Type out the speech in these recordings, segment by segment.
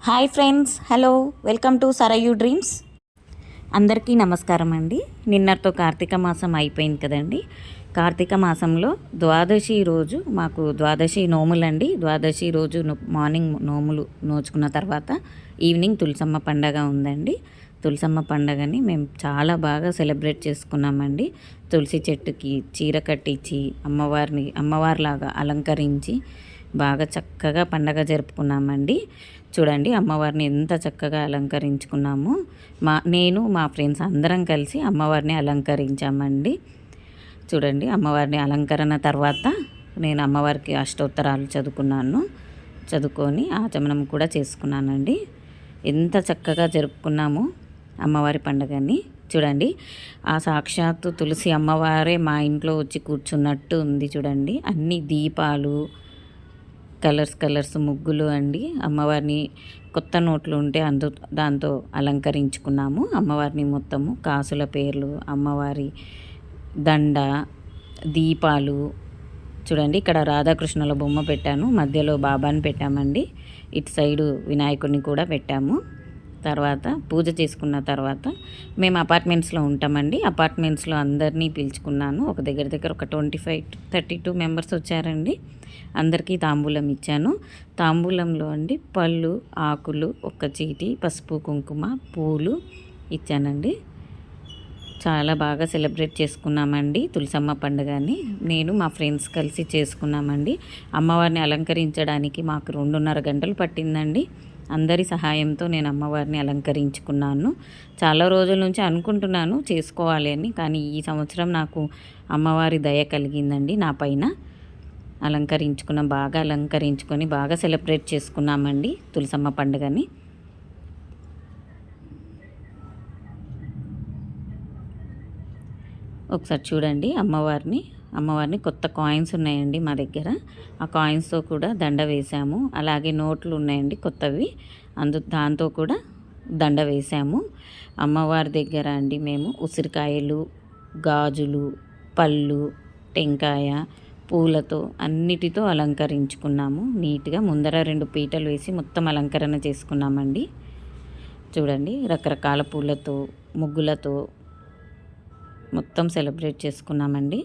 Hi friends, hello, welcome to Sarayu dreams. అందరికీ నమస్కారం అండి. నిన్నటితో కార్తీక మాసం అయిపోయింది కదండి. కార్తీక మాసంలో ద్వాదశి రోజు మాకు ద్వాదశి నోములండి. ద్వాదశి రోజు మార్నింగ్ నోములు నోచుకున్న తర్వాత ఈవినింగ్ తులసమ్మ పండగ ఉందండి. తులసమ్మ పండగని మేము చాలా బాగా సెలబ్రేట్ చేసుకున్నామండి. తులసి చెట్టుకి చీర కట్టించి అమ్మవారిలాగా అలంకరించి బాగా చక్కగా పండగ జరుపుకున్నామండి. చూడండి అమ్మవారిని ఎంత చక్కగా అలంకరించుకున్నాము. నేను మా ఫ్రెండ్స్ అందరం కలిసి అమ్మవారిని అలంకరించామండి. చూడండి అమ్మవారిని అలంకరణ తర్వాత నేను అమ్మవారికి అష్టోత్తరాలు చదువుకొని ఆచమనం కూడా చేసుకున్నానండి. ఎంత చక్కగా జరుపుకున్నాము అమ్మవారి పండుగని. చూడండి ఆ సాక్షాత్తు తులసి అమ్మవారే మా ఇంట్లో వచ్చి కూర్చున్నట్టు ఉంది. చూడండి అన్ని దీపాలు, కలర్స్ ముగ్గులు అండి. అమ్మవారిని కొత్త నోట్లు ఉంటే దాంతో అలంకరించుకున్నాము. అమ్మవారిని మొత్తము కాసుల పేర్లు, అమ్మవారి దండ, దీపాలు. చూడండి ఇక్కడ రాధాకృష్ణుల బొమ్మ పెట్టాను, మధ్యలో బాబాని పెట్టామండి. ఇటు సైడు వినాయకుడిని కూడా పెట్టాము. తర్వాత పూజ చేసుకున్న తర్వాత మేము అపార్ట్మెంట్స్లో ఉంటామండి. అపార్ట్మెంట్స్లో అందరినీ పిలుచుకున్నాను. ఒక దగ్గర ఒక 25-32 మెంబర్స్ వచ్చారండి. అందరికీ తాంబూలం ఇచ్చాను. తాంబూలంలో అండి పళ్ళు, ఆకులు, ఒక్క చీటి, పసుపు, కుంకుమ, పూలు ఇచ్చానండి. చాలా బాగా సెలబ్రేట్ చేసుకున్నామండి తులసమ్మ పండుగని. నేను మా ఫ్రెండ్స్ కలిసి చేసుకున్నామండి. అమ్మవారిని అలంకరించడానికి మాకు 2.5 గంటలు పట్టిందండి. అందరి సహాయంతో నేను అమ్మవారిని అలంకరించుకున్నాను. చాలా రోజుల నుంచి అనుకుంటున్నాను చేసుకోవాలి అని, కానీ ఈ సంవత్సరం నాకు అమ్మవారి దయ కలిగిందండి నా పైన. బాగా అలంకరించుకొని బాగా సెలబ్రేట్ చేసుకున్నామండి తులసమ్మ పండుగని. ఒకసారి చూడండి అమ్మవారిని కొత్త కాయిన్స్ ఉన్నాయండి మా దగ్గర. ఆ కాయిన్స్తో కూడా దండ వేసాము. అలాగే నోట్లు ఉన్నాయండి కొత్తవి, దాంతో కూడా దండ వేసాము. అమ్మవారి దగ్గర అండి మేము ఉసిరికాయలు, గాజులు, పళ్ళు, టెంకాయ, పూలతో అన్నిటితో అలంకరించుకున్నాము. నీట్గా ముందర 2 పీటలు వేసి మొత్తం అలంకరణ చేసుకున్నామండి. చూడండి రకరకాల పూలతో, ముగ్గులతో మొత్తం సెలబ్రేట్ చేసుకున్నామండి.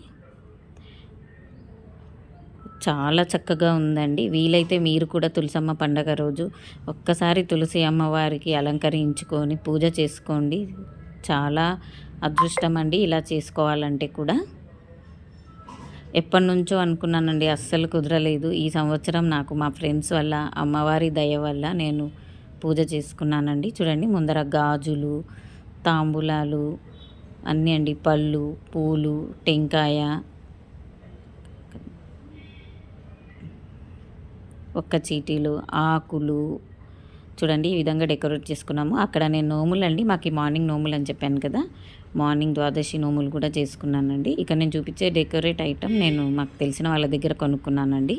చాలా చక్కగా ఉందండి. వీలైతే మీరు కూడా తులసమ్మ పండగ రోజు ఒక్కసారి తులసి అమ్మవారికి అలంకరించుకొని పూజ చేసుకోండి. చాలా అదృష్టం అండి ఇలా చేసుకోవాలంటే కూడా. ఎప్పటి నుంచో అనుకున్నానండి, అస్సలు కుదరలేదు. ఈ సంవత్సరం నాకు మా ఫ్రెండ్స్ వల్ల, అమ్మవారి దయ వల్ల నేను పూజ చేసుకున్నానండి. చూడండి ముందర గాజులు, తాంబూలాలు అన్నీ అండి, పళ్ళు, పూలు, టెంకాయ, ఒక్క చీటీలు, ఆకులు. చూడండి ఈ విధంగా డెకరేట్ చేసుకున్నాము. అక్కడ నేను నోములండి, మాకు మార్నింగ్ నోములు అని చెప్పాను కదా, మార్నింగ్ ద్వాదశి నోములు కూడా చేసుకున్నానండి. ఇక్కడ నేను చూపించే డెకరేట్ ఐటమ్ నేను మాకు తెలిసిన వాళ్ళ దగ్గర కొనుక్కున్నానండి.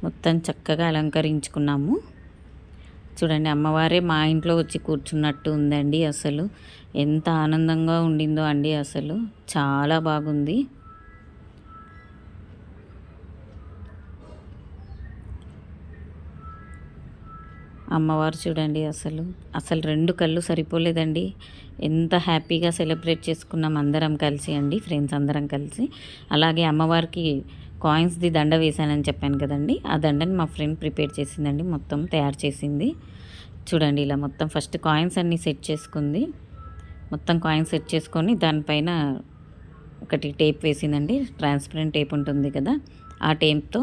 మొత్తం చక్కగా అలంకరించుకున్నాము. చూడండి అమ్మవారే మా ఇంట్లో వచ్చి కూర్చున్నట్టు ఉందండి. అసలు ఎంత ఆనందంగా ఉండిందో అండి, అసలు చాలా బాగుంది. అమ్మవారు చూడండి అసలు 2 కళ్ళు సరిపోలేదండి. ఎంత హ్యాపీగా సెలబ్రేట్ చేసుకున్నాం అందరం కలిసి అండి, ఫ్రెండ్స్ అందరం కలిసి. అలాగే అమ్మవారికి కాయిన్స్ది దండ వేశానని చెప్పాను కదండి, ఆ దండని మా ఫ్రెండ్ ప్రిపేర్ చేసిందండి, మొత్తం తయారు చేసింది. చూడండి ఇలా మొత్తం ఫస్ట్ కాయిన్స్ అన్నీ సెట్ చేసుకుంది. మొత్తం కాయిన్స్ సెట్ చేసుకొని దానిపైన ఒకటి టేప్ వేసిందండి, ట్రాన్స్పరెంట్ టేప్ ఉంటుంది కదా, ఆ టేప్తో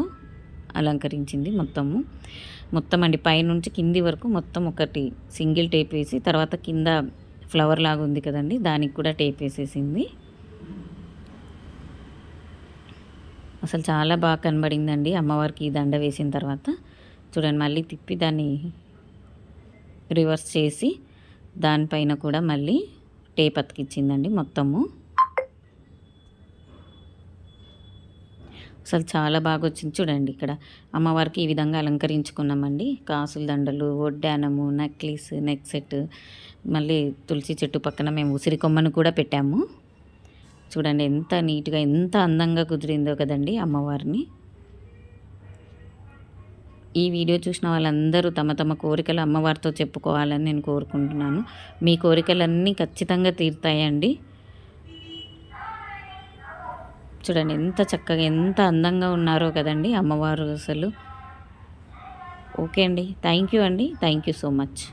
అలంకరించింది మొత్తం అండి. పైనుంచి కింది వరకు మొత్తం ఒకటి సింగిల్ టేప్ వేసి, తర్వాత కింద ఫ్లవర్ లాగా ఉంది కదండి, దానికి కూడా టేప్ వేసేసింది. అసలు చాలా బాగా కనబడిందండి అమ్మవారికి ఈ దండ వేసిన తర్వాత. చూడండి మళ్ళీ తిప్పి దాన్ని రివర్స్ చేసి దానిపైన కూడా మళ్ళీ టేప్ అతికిచ్చిందండి మొత్తము. అసలు చాలా బాగా వచ్చింది. చూడండి ఇక్కడ అమ్మవారికి ఈ విధంగా అలంకరించుకున్నామండి. కాసుల దండలు, వడ్డానము, నెక్లెస్, నెక్ సెట్, మళ్ళీ తులసి చెట్టు పక్కన మేము ఉసిరి కొమ్మను కూడా పెట్టాము. చూడండి ఎంత నీట్గా, ఎంత అందంగా కుదిరిందో కదండి అమ్మవారిని. ఈ వీడియో చూసిన వాళ్ళందరూ తమ తమ కోరికలు అమ్మవారితో చెప్పుకోవాలని నేను కోరుకుంటున్నాను. మీ కోరికలన్నీ ఖచ్చితంగా తీరుతాయండి. చూడండి ఎంత చక్కగా ఎంత అందంగా ఉన్నారో కదండి అమ్మవారు అసలు. ఓకే అండి, థ్యాంక్ యూ అండి, థ్యాంక్ యూ సో మచ్.